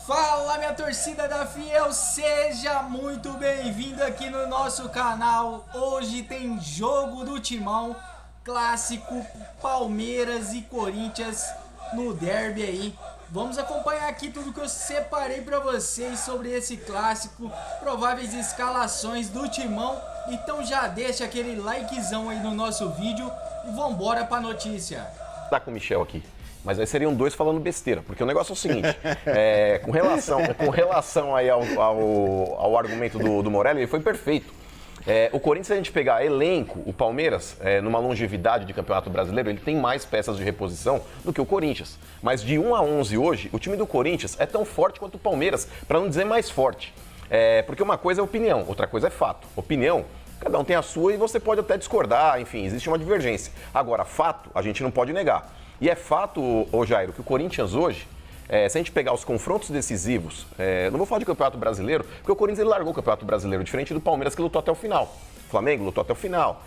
Fala, minha torcida da Fiel, seja muito bem-vindo aqui no nosso canal. Hoje tem jogo do Timão, clássico Palmeiras e Corinthians no derby aí. Vamos acompanhar aqui tudo que eu separei para vocês sobre esse clássico, prováveis escalações do Timão. Então já deixa aquele likezão aí no nosso vídeo e vambora pra notícia. Tá com o Michel aqui. Mas aí seriam dois falando besteira, porque o negócio é o seguinte, com relação aí ao argumento do Morelli, ele foi perfeito. O Corinthians, se a gente pegar elenco, o Palmeiras, numa longevidade de Campeonato Brasileiro, ele tem mais peças de reposição do que o Corinthians. Mas de 1 a 11 hoje, o time do Corinthians é tão forte quanto o Palmeiras, para não dizer mais forte. Porque uma coisa é opinião, outra coisa é fato. Opinião, cada um tem a sua e você pode até discordar, enfim, existe uma divergência. Agora, fato, a gente não pode negar. E é fato, Jairo, que o Corinthians hoje, se a gente pegar os confrontos decisivos, não vou falar de Campeonato Brasileiro, porque o Corinthians ele largou o Campeonato Brasileiro, diferente do Palmeiras que lutou até o final. O Flamengo lutou até o final.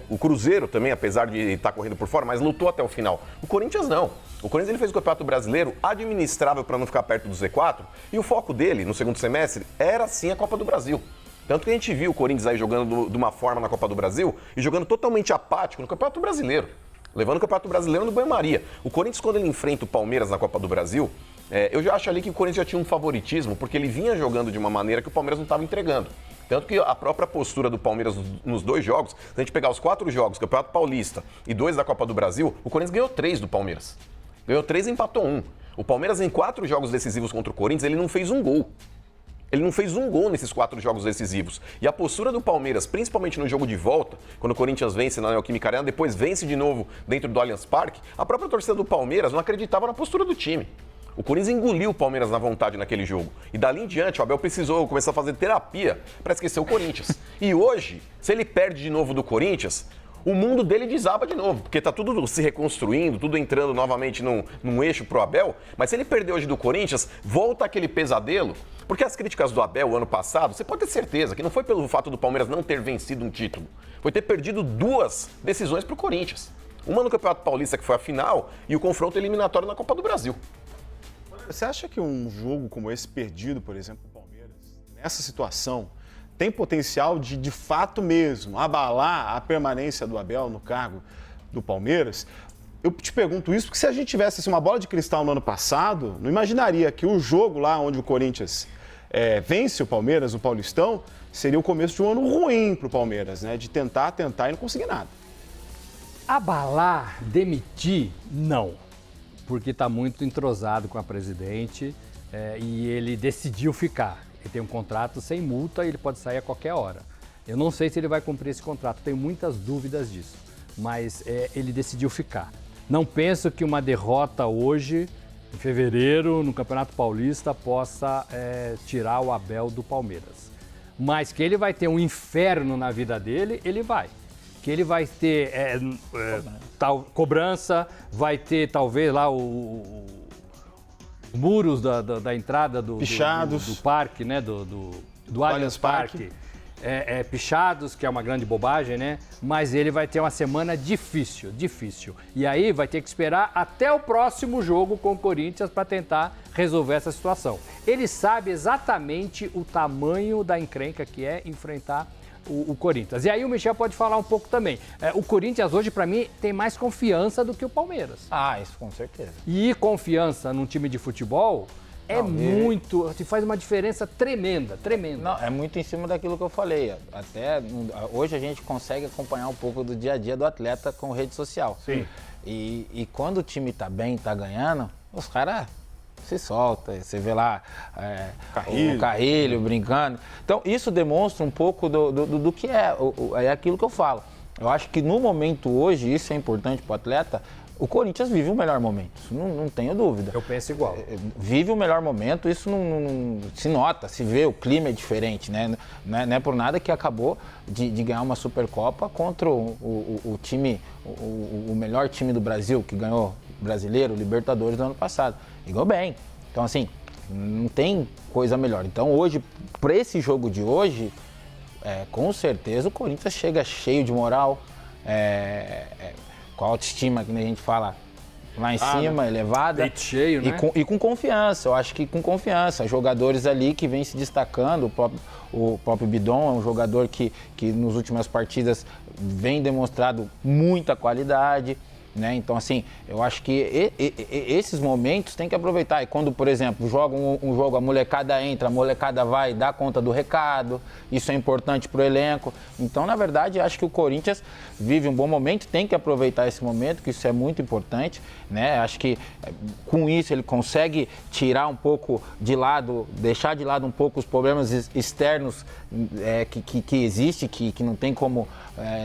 O Cruzeiro também, apesar de estar correndo por fora, mas lutou até o final. O Corinthians não. O Corinthians ele fez o Campeonato Brasileiro administrável para não ficar perto do Z4, e o foco dele, no segundo semestre, era sim a Copa do Brasil. Tanto que a gente viu o Corinthians aí jogando de uma forma na Copa do Brasil e jogando totalmente apático no Campeonato Brasileiro. Levando o Campeonato Brasileiro no banho-maria. O Corinthians, quando ele enfrenta o Palmeiras na Copa do Brasil, eu já acho ali que o Corinthians já tinha um favoritismo, porque ele vinha jogando de uma maneira que o Palmeiras não estava entregando. Tanto que a própria postura do Palmeiras nos dois jogos, se a gente pegar os 4 jogos, Campeonato Paulista e 2 da Copa do Brasil, o Corinthians ganhou 3 do Palmeiras. Ganhou 3 e empatou 1. O Palmeiras, em 4 jogos decisivos contra o Corinthians, ele não fez um gol. Ele não fez um gol nesses 4 jogos decisivos. E a postura do Palmeiras, principalmente no jogo de volta, quando o Corinthians vence na Neoquímica Arena, depois vence de novo dentro do Allianz Parque, a própria torcida do Palmeiras não acreditava na postura do time. O Corinthians engoliu o Palmeiras na vontade naquele jogo. E dali em diante, o Abel precisou começar a fazer terapia para esquecer o Corinthians. E hoje, se ele perde de novo do Corinthians, o mundo dele desaba de novo, porque tá tudo se reconstruindo, tudo entrando novamente num eixo pro Abel. Mas se ele perder hoje do Corinthians, volta aquele pesadelo, porque as críticas do Abel ano passado, você pode ter certeza que não foi pelo fato do Palmeiras não ter vencido um título, foi ter perdido 2 decisões pro Corinthians. Uma no Campeonato Paulista, que foi a final, e o confronto eliminatório na Copa do Brasil. Você acha que um jogo como esse perdido, por exemplo, do Palmeiras, nessa situação, tem potencial de fato mesmo, abalar a permanência do Abel no cargo do Palmeiras? Eu te pergunto isso porque se a gente tivesse assim, uma bola de cristal no ano passado, não imaginaria que o jogo lá onde o Corinthians vence o Palmeiras, o Paulistão, seria o começo de um ano ruim para o Palmeiras, né? De tentar e não conseguir nada. Abalar, demitir, não. Porque está muito entrosado com a presidente e ele decidiu ficar. Ele tem um contrato sem multa e ele pode sair a qualquer hora. Eu não sei se ele vai cumprir esse contrato, tenho muitas dúvidas disso, mas ele decidiu ficar. Não penso que uma derrota hoje, em fevereiro, no Campeonato Paulista, possa tirar o Abel do Palmeiras. Mas que ele vai ter um inferno na vida dele, ele vai. Que ele vai ter cobrança, vai ter talvez lá os muros da entrada do parque, né? Do Allianz Parque. Pichados, que é uma grande bobagem, né? Mas ele vai ter uma semana difícil. E aí vai ter que esperar até o próximo jogo com o Corinthians para tentar resolver essa situação. Ele sabe exatamente o tamanho da encrenca que é enfrentar o Corinthians. E aí o Michel pode falar um pouco também. O Corinthians hoje, para mim, tem mais confiança do que o Palmeiras. Ah, isso com certeza. E confiança num time de futebol muito... faz uma diferença tremenda. Não, é muito em cima daquilo que eu falei. Até hoje a gente consegue acompanhar um pouco do dia a dia do atleta com rede social. Sim. E quando o time tá bem, tá ganhando, os caras se soltam. Você vê lá o Carrilho brincando. Então, isso demonstra um pouco do que é aquilo que eu falo. Eu acho que no momento hoje, isso é importante para o atleta, o Corinthians vive o melhor momento, isso não tenho dúvida. Eu penso igual. Vive o melhor momento, isso não se nota, se vê, o clima é diferente, né? Não é por nada que acabou de ganhar uma Supercopa contra o time, o melhor time do Brasil, que ganhou Brasileiro, Libertadores do ano passado. E ganhou bem. Então, assim, não tem coisa melhor. Então, hoje, para esse jogo de hoje, com certeza o Corinthians chega cheio de moral, com a autoestima, que a gente fala, lá em cima, elevada. Peito cheio, né? E com confiança, eu acho que com confiança. Jogadores ali que vêm se destacando, o próprio Bidon é um jogador que nas últimas partidas vem demonstrado muita qualidade. Né? Então, assim, eu acho que esses momentos tem que aproveitar. E quando, por exemplo, joga um jogo, a molecada entra, a molecada vai dar conta do recado, isso é importante para o elenco. Então, na verdade, acho que o Corinthians vive um bom momento, tem que aproveitar esse momento, que isso é muito importante. Né? Acho que com isso ele consegue tirar um pouco de lado, deixar de lado um pouco os problemas externos que existe, que não tem como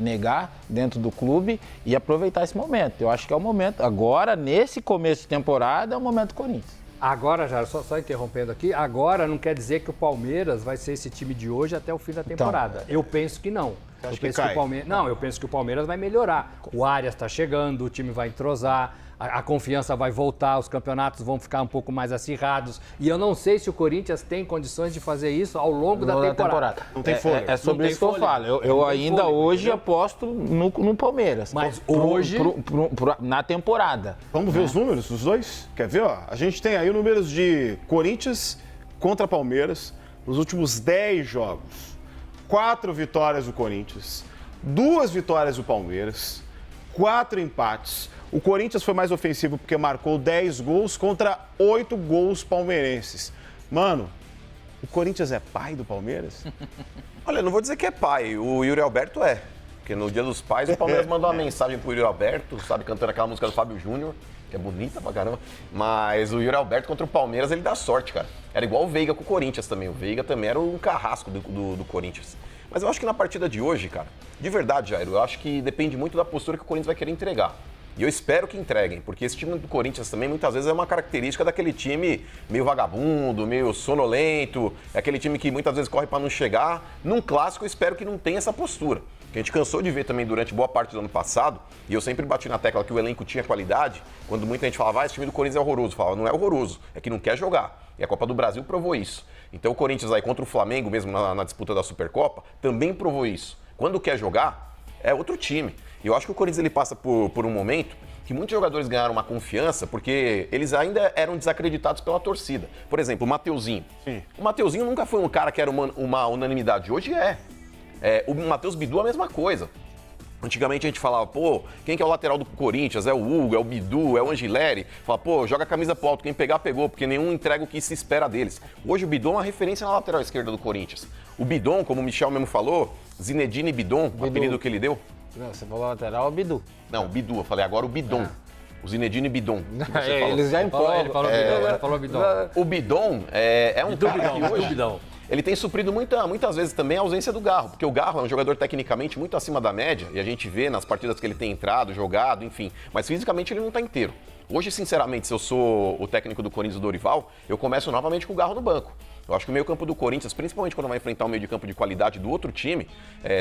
negar dentro do clube e aproveitar esse momento. Eu acho que é o momento. Agora, nesse começo de temporada, é o momento do Corinthians. Agora, Jair, só interrompendo aqui, agora não quer dizer que o Palmeiras vai ser esse time de hoje até o fim da temporada. Eu penso que não. Eu penso que o Palmeiras vai melhorar. O Arias está chegando, o time vai entrosar, a confiança vai voltar, os campeonatos vão ficar um pouco mais acirrados. E eu não sei se o Corinthians tem condições de fazer isso ao longo da temporada. Não tem fôlego. É sobre isso que eu falo. Eu ainda hoje aposto no Palmeiras. Mas hoje... na temporada. Vamos ver os números dos dois? Quer ver? Ó, a gente tem aí os números de Corinthians contra Palmeiras nos últimos 10 jogos. 4 vitórias do Corinthians, 2 vitórias do Palmeiras, 4 empates. O Corinthians foi mais ofensivo porque marcou 10 gols contra 8 gols palmeirenses. Mano, o Corinthians é pai do Palmeiras? Olha, eu não vou dizer que é pai, o Yuri Alberto é. Porque no Dia dos Pais o Palmeiras mandou uma mensagem pro Yuri Alberto, sabe, cantando aquela música do Fábio Júnior, que é bonita pra caramba. Mas o Yuri Alberto contra o Palmeiras, ele dá sorte, cara. Era igual o Veiga com o Corinthians também. O Veiga também era um carrasco do Corinthians. Mas eu acho que na partida de hoje, cara, de verdade, Jair, eu acho que depende muito da postura que o Corinthians vai querer entregar. E eu espero que entreguem, porque esse time do Corinthians também muitas vezes é uma característica daquele time meio vagabundo, meio sonolento, é aquele time que muitas vezes corre para não chegar. Num clássico eu espero que não tenha essa postura. Que a gente cansou de ver também durante boa parte do ano passado, e eu sempre bati na tecla que o elenco tinha qualidade, quando muita gente falava, esse time do Corinthians é horroroso. Eu falava, não é horroroso, é que não quer jogar. E a Copa do Brasil provou isso. Então o Corinthians aí contra o Flamengo, mesmo na disputa da Supercopa, também provou isso. Quando quer jogar, é outro time. E eu acho que o Corinthians ele passa por um momento que muitos jogadores ganharam uma confiança porque eles ainda eram desacreditados pela torcida. Por exemplo, o Mateuzinho. Sim. O Mateuzinho nunca foi um cara que era uma unanimidade. Hoje é. O Matheus Bidu a mesma coisa. Antigamente a gente falava, pô, quem que é o lateral do Corinthians? É o Hugo, é o Bidu, é o Angileri. Fala, pô, joga a camisa pro alto, quem pegar, pegou, porque nenhum entrega o que se espera deles. Hoje o Bidon é uma referência na lateral esquerda do Corinthians. O Bidon, como o Michel mesmo falou, Zinedine Bidon, o apelido que ele deu. Não, você falou lateral, o Bidu. Não, o Bidu, eu falei agora o Bidon. O Zinedine Bidon. Eles já empolgam. Ele falou Bidon. O Bidon é um cara que hoje... Bidon. Ele tem suprido muitas vezes também a ausência do Garro, porque o Garro é um jogador tecnicamente muito acima da média, e a gente vê nas partidas que ele tem entrado, jogado, enfim, mas fisicamente ele não está inteiro. Hoje, sinceramente, se eu sou o técnico do Corinthians, do Dorival, eu começo novamente com o Garro no banco. Eu acho que o meio-campo do Corinthians, principalmente quando vai enfrentar um meio de campo de qualidade do outro time,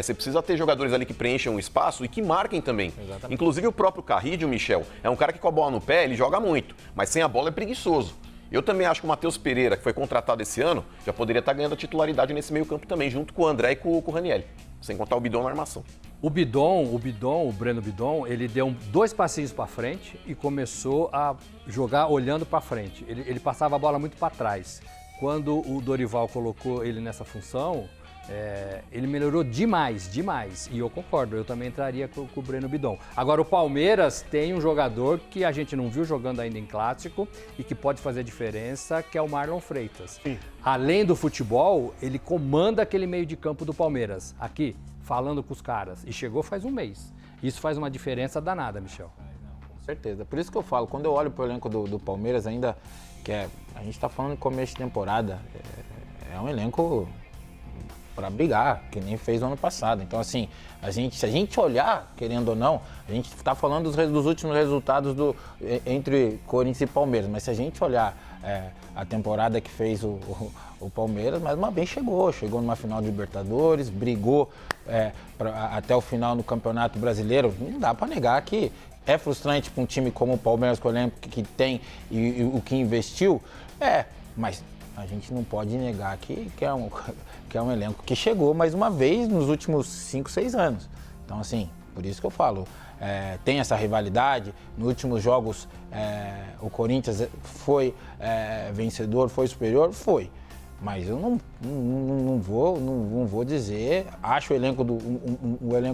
você precisa ter jogadores ali que preencham o espaço e que marquem também. Exatamente. Inclusive o próprio Carrillo, Michel, é um cara que com a bola no pé, ele joga muito, mas sem a bola é preguiçoso. Eu também acho que o Matheus Pereira, que foi contratado esse ano, já poderia estar ganhando a titularidade nesse meio-campo também, junto com o André e com o Ranieri, sem contar o Bidon na armação. O Breno Bidon, ele deu 2 passinhos para frente e começou a jogar olhando para frente. Ele passava a bola muito para trás. Quando o Dorival colocou ele nessa função, ele melhorou demais. E eu concordo, eu também entraria com o Breno Bidon. Agora, o Palmeiras tem um jogador que a gente não viu jogando ainda em clássico e que pode fazer diferença, que é o Marlon Freitas. Sim. Além do futebol, ele comanda aquele meio de campo do Palmeiras, aqui, falando com os caras. E chegou faz um mês. Isso faz uma diferença danada, Michel. Com certeza. Por isso que eu falo, quando eu olho para o elenco do Palmeiras, ainda que a gente está falando de começo de temporada, é um elenco para brigar, que nem fez no ano passado. Então, assim, se a gente olhar, querendo ou não, a gente está falando dos últimos resultados entre Corinthians e Palmeiras, mas se a gente olhar a temporada que fez o Palmeiras, mais uma vez chegou numa final de Libertadores, brigou até o final no Campeonato Brasileiro. Não dá para negar que é frustrante para um time como o Palmeiras, que eu lembro que tem e o que investiu, mas a gente não pode negar que é um elenco que chegou mais uma vez nos últimos 5, 6 anos. Então, assim, Por isso que eu falo, tem essa rivalidade. Nos últimos jogos, o Corinthians foi vencedor, foi superior? Foi. Mas eu não vou dizer, acho o elenco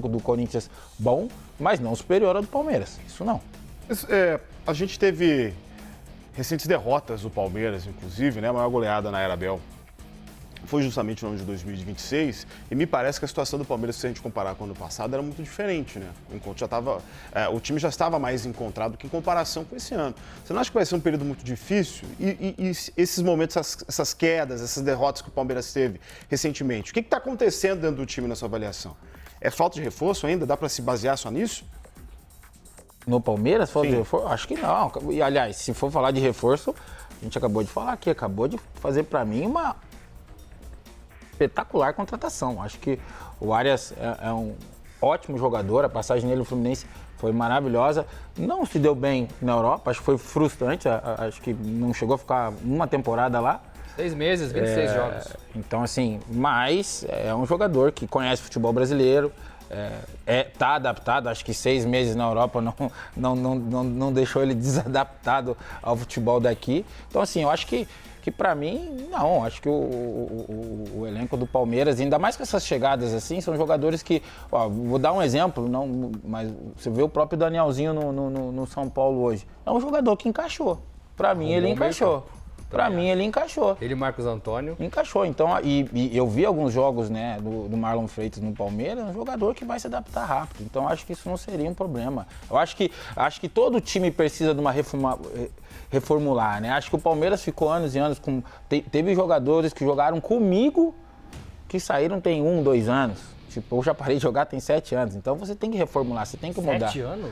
do Corinthians bom, mas não superior ao do Palmeiras. Isso não. A gente teve recentes derrotas do Palmeiras, inclusive, né? A maior goleada na era Abel foi justamente no ano de 2026, e me parece que a situação do Palmeiras, se a gente comparar com o ano passado, era muito diferente, né? O time já estava mais encontrado que em comparação com esse ano. Você não acha que vai ser um período muito difícil? E esses momentos, essas quedas, essas derrotas que o Palmeiras teve recentemente, o que está acontecendo dentro do time na sua avaliação? É falta de reforço ainda? Dá para se basear só nisso? No Palmeiras, falta de reforço? Acho que não. E, aliás, se for falar de reforço, a gente acabou de falar aqui, acabou de fazer para mim uma espetacular contratação. Acho que o Arias é um ótimo jogador, a passagem dele no Fluminense foi maravilhosa. Não se deu bem na Europa, acho que foi frustrante, acho que não chegou a ficar uma temporada lá. 6 meses, 26 jogos. Então, assim, mas é um jogador que conhece futebol brasileiro, tá adaptado, acho que 6 meses na Europa não deixou ele desadaptado ao futebol daqui. Então, assim, eu acho que pra mim, não, acho que o elenco do Palmeiras, ainda mais com essas chegadas assim, são jogadores que, vou dar um exemplo, mas você vê o próprio Danielzinho no São Paulo hoje, é um jogador que encaixou, pra mim ele encaixou. Pra mim, ele encaixou. Ele e Marcos Antônio. Encaixou. Então, e eu vi alguns jogos, né, do Marlon Freitas no Palmeiras, um jogador que vai se adaptar rápido. Então, acho que isso não seria um problema. Eu acho que todo time precisa de uma reformular, né? Acho que o Palmeiras ficou anos e anos com... Teve jogadores que jogaram comigo que saíram tem 1, 2 anos. Tipo, eu já parei de jogar tem 7 anos. Então, você tem que reformular, você tem que mudar. 7 anos?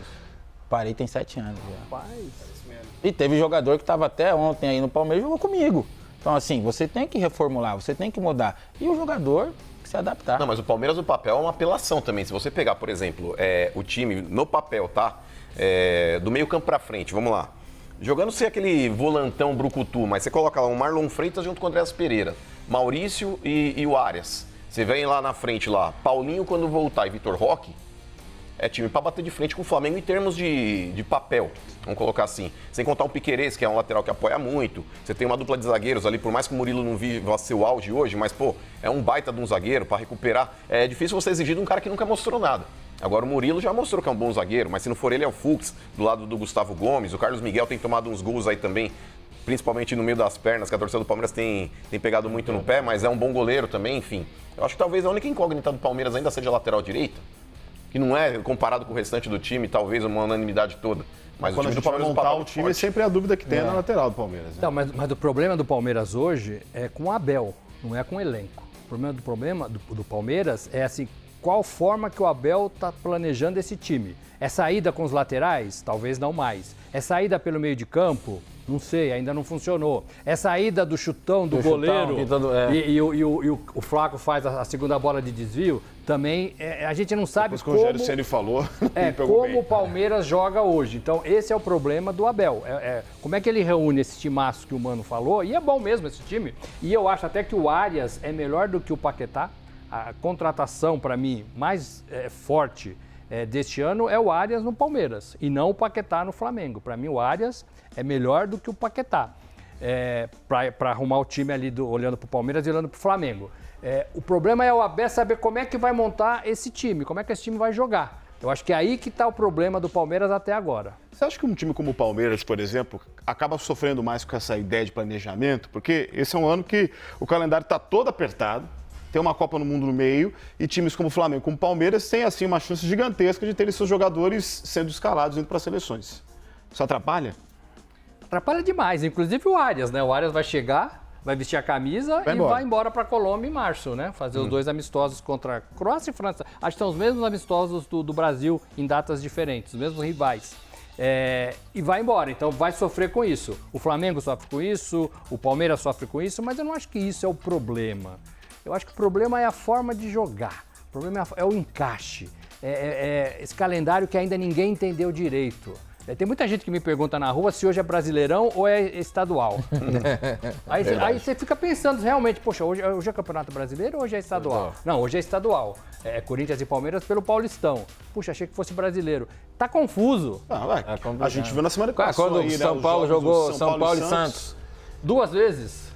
Parei tem 7 anos já. Rapaz... E teve jogador que estava até ontem aí no Palmeiras e jogou comigo. Então, assim, você tem que reformular, você tem que mudar. E o jogador se adaptar. Não, mas o Palmeiras no papel é uma apelação também. Se você pegar, por exemplo, o time no papel, tá? Do meio campo pra frente, vamos lá. Jogando sem aquele volantão brucutu, mas você coloca lá o Marlon Freitas junto com o Andréas Pereira, Maurício e o Arias. Você vem lá na frente lá, Paulinho quando voltar e Vitor Roque, é time para bater de frente com o Flamengo em termos de papel, vamos colocar assim. Sem contar o Piquerez, que é um lateral que apoia muito. Você tem uma dupla de zagueiros ali, por mais que o Murilo não viva seu auge hoje, mas, pô, é um baita de um zagueiro para recuperar. É difícil você exigir de um cara que nunca mostrou nada. Agora o Murilo já mostrou que é um bom zagueiro, mas se não for ele é o Fux, do lado do Gustavo Gomes. O Carlos Miguel tem tomado uns gols aí também, principalmente no meio das pernas, que a torcida do Palmeiras tem pegado muito no pé, mas é um bom goleiro também, enfim. Eu acho que talvez a única incógnita do Palmeiras ainda seja a lateral direita, que não é, comparado com o restante do time, talvez uma unanimidade toda. Mas quando o time do Palmeiras montar o time, sempre é a dúvida que tem na lateral do Palmeiras. Né? Não, mas o problema do Palmeiras hoje é com o Abel, não é com o elenco. O problema do Palmeiras é assim, qual forma que o Abel está planejando esse time. É saída com os laterais? Talvez não mais. É saída pelo meio de campo? Não sei, ainda não funcionou. É saída do chutão do goleiro e o Flaco faz a segunda bola de desvio? Também a gente não sabe como... o Rogério Ceni falou. Como o Palmeiras joga hoje. Então, esse é o problema do Abel. Como é que ele reúne esse timaço que o Mano falou? E é bom mesmo esse time. E eu acho até que o Arias é melhor do que o Paquetá. A contratação, para mim, mais forte deste ano é o Arias no Palmeiras e não o Paquetá no Flamengo. Para mim, o Arias é melhor do que o Paquetá para arrumar o time ali olhando para o Palmeiras e olhando para o Flamengo. O problema é o Abel saber como é que vai montar esse time, como é que esse time vai jogar. Eu acho que é aí que está o problema do Palmeiras até agora. Você acha que um time como o Palmeiras, por exemplo, acaba sofrendo mais com essa ideia de planejamento? Porque esse é um ano que o calendário está todo apertado, tem uma Copa no Mundo no meio, e times como o Flamengo, como o Palmeiras, têm assim uma chance gigantesca de terem seus jogadores sendo escalados indo para seleções. Isso atrapalha? Atrapalha demais, inclusive o Arias, né? O Arias vai chegar, vai vestir a camisa vai embora para a Colômbia em março, né? Fazer os 2 amistosos contra Croácia e França. Acho que são os mesmos amistosos do Brasil em datas diferentes, os mesmos rivais. E vai embora, então vai sofrer com isso. O Flamengo sofre com isso, o Palmeiras sofre com isso, mas eu não acho que isso é o problema. Eu acho que o problema é a forma de jogar, o problema é o encaixe, esse calendário que ainda ninguém entendeu direito. Tem muita gente que me pergunta na rua se hoje é Brasileirão ou é estadual. Aí você fica pensando realmente, poxa, hoje é Campeonato Brasileiro ou hoje é estadual? Não, hoje é estadual. É Corinthians e Palmeiras pelo Paulistão. Puxa, achei que fosse brasileiro. Tá confuso. A gente viu na semana passada. Quando o São Paulo jogou São Paulo e Santos. 2 vezes.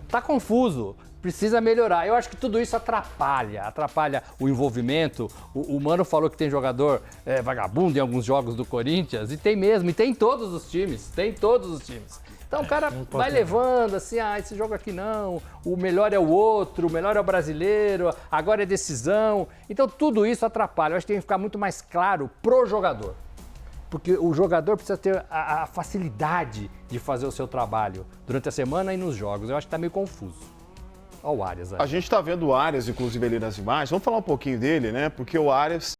Tá confuso. Precisa melhorar. Eu acho que tudo isso atrapalha o envolvimento. O Mano falou que tem jogador vagabundo em alguns jogos do Corinthians, e tem mesmo, e tem em todos os times, Então o cara vai levando assim, esse jogo aqui não, o melhor é o outro, o melhor é o brasileiro, agora é decisão. Então tudo isso atrapalha. Eu acho que tem que ficar muito mais claro pro jogador. Porque o jogador precisa ter a facilidade de fazer o seu trabalho durante a semana e nos jogos. Eu acho que tá meio confuso. Olha o Arias aí. A gente está vendo o Arias, inclusive, ali nas imagens. Vamos falar um pouquinho dele, né? Porque o Arias